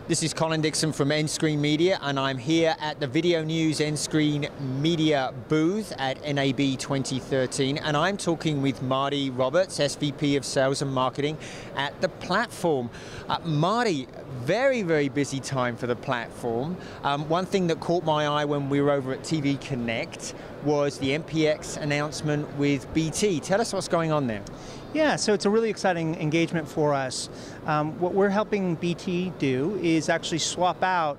This is Colin Dixon from N-Screen Media, and I'm here at the Video News N-Screen Media booth at NAB 2013, and I'm talking with Marty Roberts, SVP of Sales and Marketing at thePlatform. Marty, very, very busy time for thePlatform. One thing that caught my eye when we were over at TV Connect was the MPX announcement with BT. Tell us what's going on there. Yeah, so it's a really exciting engagement for us. What we're helping BT do is actually swap out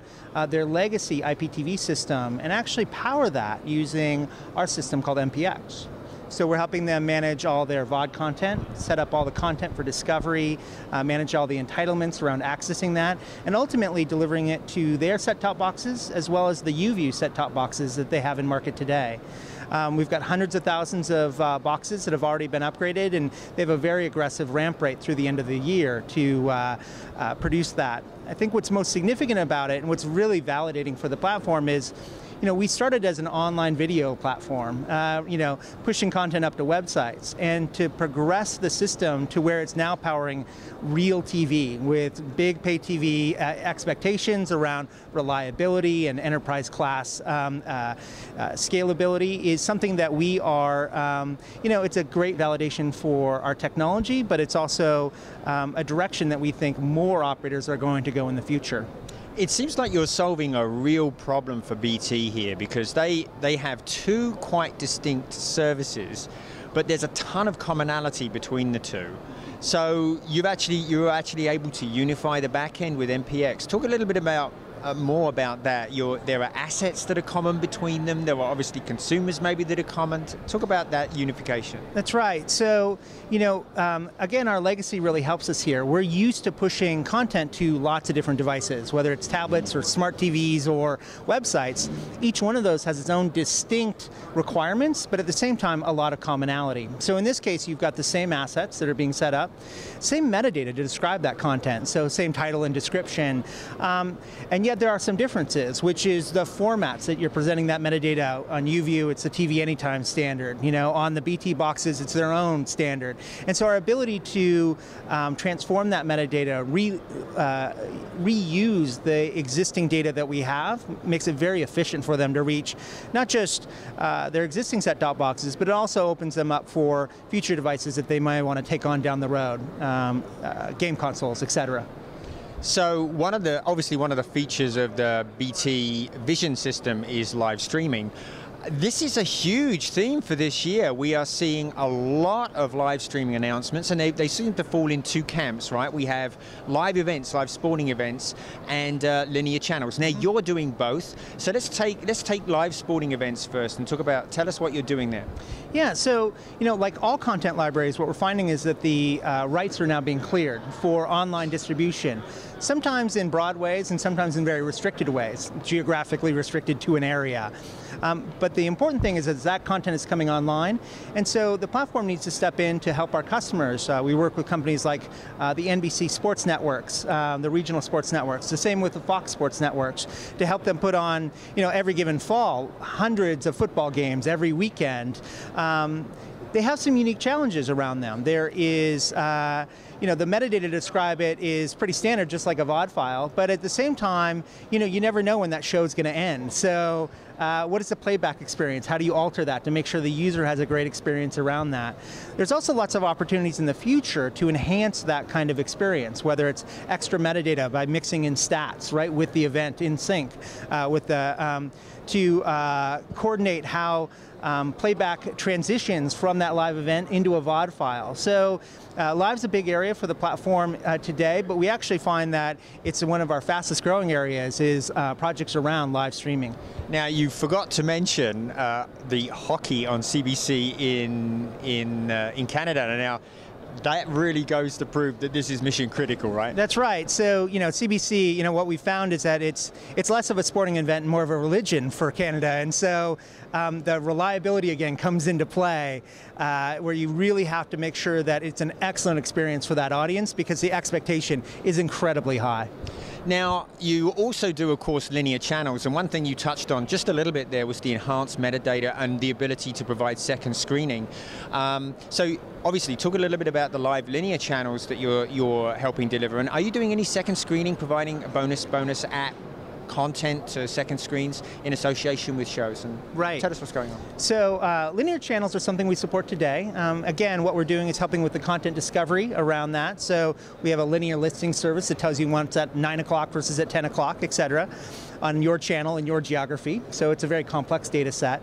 their legacy IPTV system and actually power that using our system called MPX. So we're helping them manage all their VOD content, set up all the content for discovery, manage all the entitlements around accessing that, and ultimately delivering it to their set-top boxes as well as the UView set-top boxes that they have in market today. We've got hundreds of thousands of boxes that have already been upgraded, and they have a very aggressive ramp rate through the end of the year to produce that. I think what's most significant about it and what's really validating for the platform is, we started as an online video platform, pushing content up to websites, and to progress the system to where it's now powering real TV with big pay TV expectations around reliability and enterprise class scalability is something that we are, it's a great validation for our technology, but it's also a direction that we think more operators are going to go in the future. It seems like you're solving a real problem for BT here, because they have two quite distinct services, but there's a ton of commonality between the two. So you're actually able to unify the back end with MPX. Talk a little bit about more about that. There are assets that are common between them. There are obviously consumers maybe that are common. Talk about that unification. That's right. So, again, our legacy really helps us here. We're used to pushing content to lots of different devices, whether it's tablets or smart TVs or websites. Each one of those has its own distinct requirements, but at the same time, a lot of commonality. So in this case, you've got the same assets that are being set up, same metadata to describe that content, so same title and description, and yet there are some differences, which is the formats that you're presenting that metadata. On UView, it's the TV Anytime standard. On the BT boxes, it's their own standard. And so our ability to transform that metadata, reuse the existing data that we have, makes it very efficient for them to reach not just their existing set-top boxes, but it also opens them up for future devices that they might want to take on down the road, game consoles, etc. So obviously one of the features of the BT Vision system is live streaming. This is a huge theme for this year. We are seeing a lot of live streaming announcements, and they seem to fall in two camps, right? We have live events, live sporting events, and linear channels. Now you're doing both, so let's take live sporting events first and tell us what you're doing there. Yeah, so like all content libraries, what we're finding is that the rights are now being cleared for online distribution. Sometimes in broad ways and sometimes in very restricted ways, geographically restricted to an area. But the important thing is that content is coming online, and so the platform needs to step in to help our customers. We work with companies like the NBC sports networks, the regional sports networks, the same with the Fox sports networks, to help them put on, every given fall, hundreds of football games every weekend. They have some unique challenges around them. There is, the metadata to describe it is pretty standard, just like a VOD file, but at the same time, you never know when that show is going to end. So what is the playback experience? How do you alter that to make sure the user has a great experience around that? There's also lots of opportunities in the future to enhance that kind of experience, whether it's extra metadata by mixing in stats, right, with the event in sync, to coordinate how playback transitions from that live event into a VOD file. So live's a big area for the platform today, but we actually find that it's one of our fastest growing areas is projects around live streaming. Now you forgot to mention the hockey on CBC in Canada. Now that really goes to prove that this is mission critical, right? That's right. So, CBC, what we found is that it's less of a sporting event and more of a religion for Canada. And so the reliability, again, comes into play, where you really have to make sure that it's an excellent experience for that audience, because the expectation is incredibly high. Now, you also do, of course, linear channels, and one thing you touched on just a little bit there was the enhanced metadata and the ability to provide second screening. So obviously, talk a little bit about the live linear channels that you're helping deliver, and are you doing any second screening, providing a bonus app content to second screens in association with shows? And right. Tell us what's going on. So linear channels are something we support today. Again, what we're doing is helping with the content discovery around that. So we have a linear listing service that tells you when it's at 9 o'clock versus at 10 o'clock, et cetera, on your channel and your geography. So it's a very complex data set.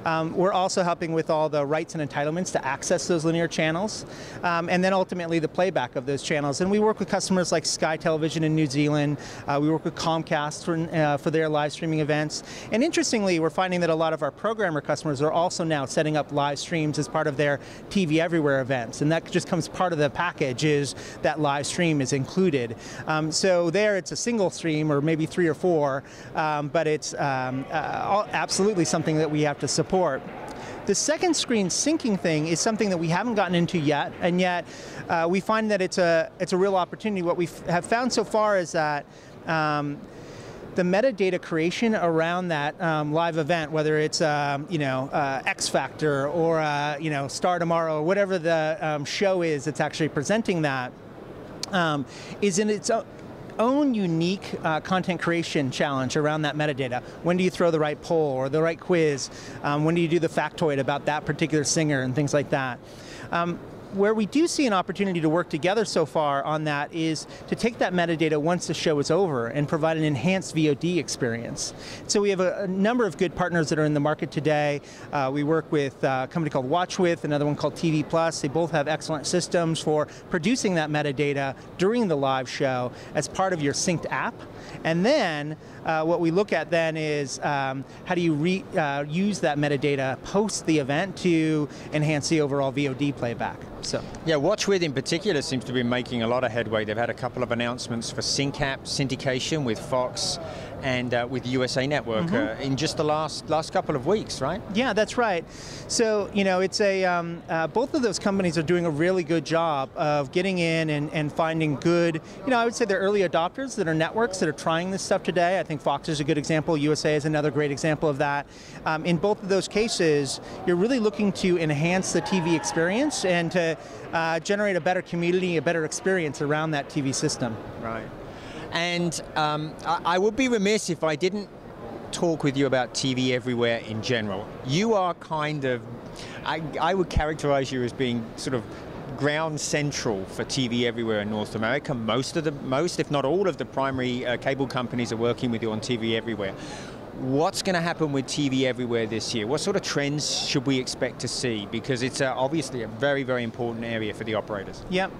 We're also helping with all the rights and entitlements to access those linear channels, and then ultimately the playback of those channels. And we work with customers like Sky Television in New Zealand. We work with Comcast for their live streaming events. And interestingly, we're finding that a lot of our programmer customers are also now setting up live streams as part of their TV Everywhere events. And that just comes part of the package, is that live stream is included. So there it's a single stream, or maybe 3 or 4, but it's absolutely something that we have to support. The second screen syncing thing is something that we haven't gotten into yet, and yet we find that it's a real opportunity. What we have found so far is that the metadata creation around that live event, whether it's X Factor or Star Tomorrow, or whatever the show is that's actually presenting that, is in its own unique content creation challenge around that metadata. When do you throw the right poll or the right quiz? When do you do the factoid about that particular singer and things like that? Where we do see an opportunity to work together so far on that is to take that metadata once the show is over and provide an enhanced VOD experience. So we have a number of good partners that are in the market today. We work with a company called WatchWith, another one called TV Plus. They both have excellent systems for producing that metadata during the live show as part of your synced app. And then what we look at then is how do you use that metadata post the event to enhance the overall VOD playback. So. Yeah, WatchWith in particular seems to be making a lot of headway. They've had a couple of announcements for sync app syndication with Fox and with USA Network in just the last couple of weeks, right? Yeah, that's right. So, it's both of those companies are doing a really good job of getting in and finding good, I would say they're early adopters that are networks that are trying this stuff today. I think Fox is a good example. USA is another great example of that. In both of those cases, you're really looking to enhance the TV experience and to generate a better community, a better experience around that TV system. Right. And I would be remiss if I didn't talk with you about TV Everywhere in general. You are kind of, I would characterize you as being sort of ground central for TV Everywhere in North America. Most, if not all of the primary cable companies are working with you on TV Everywhere. What's going to happen with TV Everywhere this year? What sort of trends should we expect to see? Because it's obviously a very, very important area for the operators. Yep.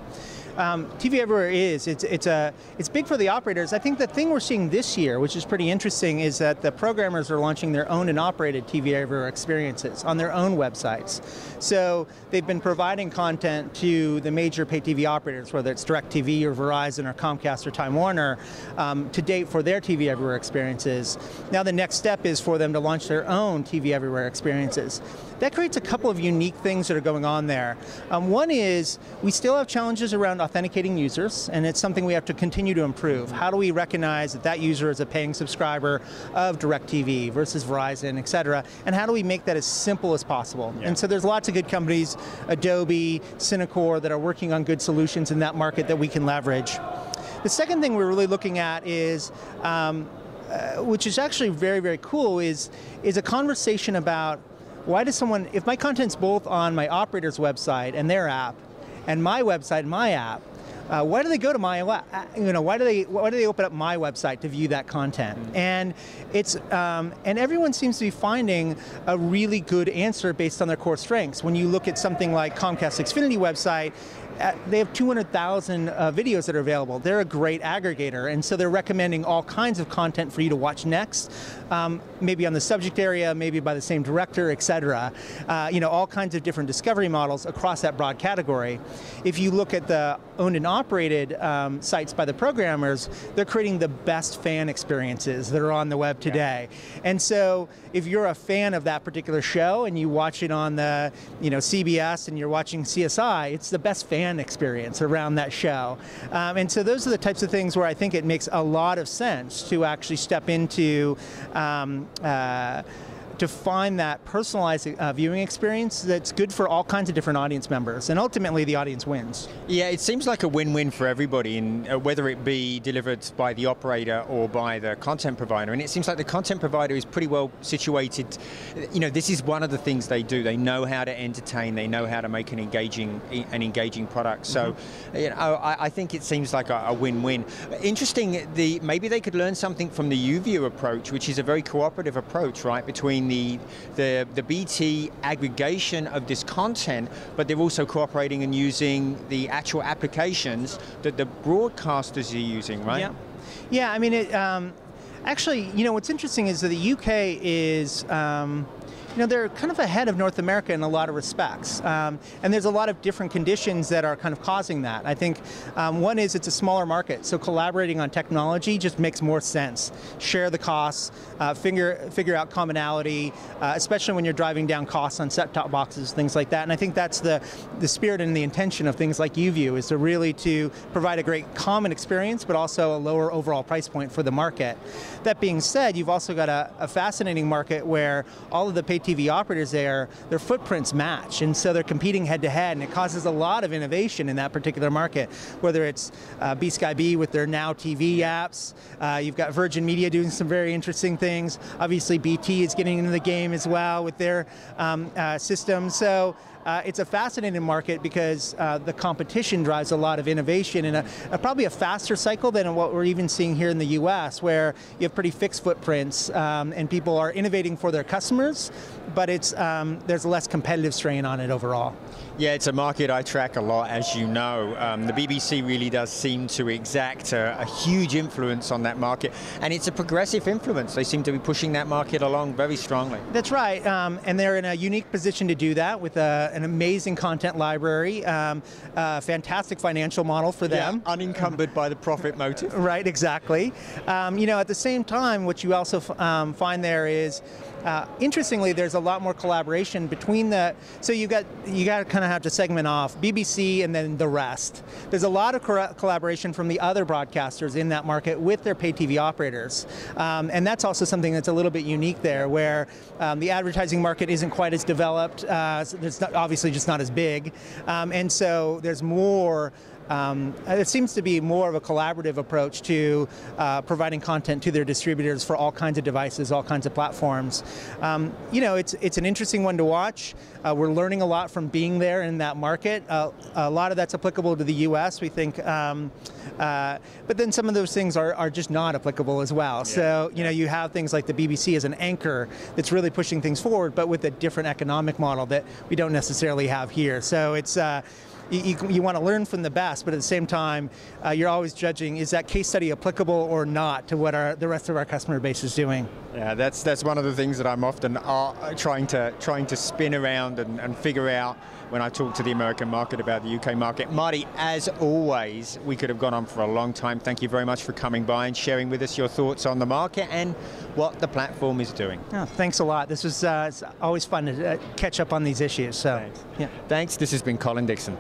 TV Everywhere it's big for the operators. I think the thing we're seeing this year, which is pretty interesting, is that the programmers are launching their own and operated TV Everywhere experiences on their own websites. So they've been providing content to the major pay TV operators, whether it's DirecTV or Verizon or Comcast or Time Warner, to date for their TV Everywhere experiences. Now the next step is for them to launch their own TV Everywhere experiences. That creates a couple of unique things that are going on there. One is we still have challenges around authenticating users, and it's something we have to continue to improve. How do we recognize that that user is a paying subscriber of DirecTV versus Verizon, et cetera, and how do we make that as simple as possible? Yeah. And so there's lots of good companies, Adobe, Cinecore, that are working on good solutions in that market that we can leverage. The second thing we're really looking at is, which is actually very, very cool, is a conversation about why does someone, if my content's both on my operator's website and their app, and my website and my app, why do they go to my, why do they open up my website to view that content? And it's, and everyone seems to be finding a really good answer based on their core strengths. When you look at something like Comcast Xfinity website, they have 200,000 videos that are available. They're a great aggregator, and so they're recommending all kinds of content for you to watch next, maybe on the subject area, maybe by the same director, et cetera. All kinds of different discovery models across that broad category. If you look at the owned and operated sites by the programmers, they're creating the best fan experiences that are on the web today. Yeah. And so if you're a fan of that particular show and you watch it on the CBS and you're watching CSI, it's the best fan fan experience around that show. And so those are the types of things where I think it makes a lot of sense to actually step into to find that personalized viewing experience that's good for all kinds of different audience members, and ultimately the audience wins. Yeah, it seems like a win-win for everybody, and whether it be delivered by the operator or by the content provider. And it seems like the content provider is pretty well situated. You know, this is one of the things they do. They know how to entertain. They know how to make an engaging product. So, you know, I think it seems like a win-win. Interesting. Maybe they could learn something from the UView approach, which is a very cooperative approach, right, between the BT aggregation of this content, but they're also cooperating and using the actual applications that the broadcasters are using, right? Yeah, yeah. I mean, actually, you know, what's interesting is that the UK is. You know, they're kind of ahead of North America in a lot of respects. And there's a lot of different conditions that are kind of causing that. I think one is it's a smaller market, so collaborating on technology just makes more sense. Share the costs, figure out commonality, especially when you're driving down costs on set-top boxes, things like that. And I think that's the spirit and the intention of things like UView, is to really to provide a great common experience, but also a lower overall price point for the market. That being said, you've also got a fascinating market where all of the pay TV operators there, their footprints match, and so they're competing head to head, and it causes a lot of innovation in that particular market, whether it's B-Sky-B with their Now TV apps, you've got Virgin Media doing some very interesting things, obviously BT is getting into the game as well with their system, so it's a fascinating market because the competition drives a lot of innovation and probably a faster cycle than what we're even seeing here in the US, where you have pretty fixed footprints and people are innovating for their customers, but it's there's less competitive strain on it overall. Yeah, it's a market I track a lot, as you know. The BBC really does seem to exact a huge influence on that market, and it's a progressive influence. They seem to be pushing that market along very strongly. That's right, and they're in a unique position to do that with an amazing content library, fantastic financial model for them. Yeah, unencumbered by the profit motive. Right, exactly. You know, at the same time, what you also find there is, interestingly, there's a lot more collaboration between the. So you got to kind of have to segment off BBC and then the rest. There's a lot of collaboration from the other broadcasters in that market with their pay TV operators, and that's also something that's a little bit unique there, where the advertising market isn't quite as developed. It's obviously just not as big, and so there's more. It seems to be more of a collaborative approach to providing content to their distributors for all kinds of devices, all kinds of platforms. You know, it's an interesting one to watch. We're learning a lot from being there in that market. A lot of that's applicable to the US, we think, but then some of those things are just not applicable as well. Yeah. So, you know, you have things like the BBC as an anchor that's really pushing things forward, but with a different economic model that we don't necessarily have here. So it's you want to learn from the best, but at the same time, you're always judging, is that case study applicable or not to what the rest of our customer base is doing? Yeah, that's one of the things that I'm often trying to spin around and figure out when I talk to the American market about the UK market. Marty, as always, we could have gone on for a long time. Thank you very much for coming by and sharing with us your thoughts on the market and what the platform is doing. Oh, thanks a lot. This was it's always fun to catch up on these issues. So, thanks. Yeah. Thanks. This has been Colin Dixon.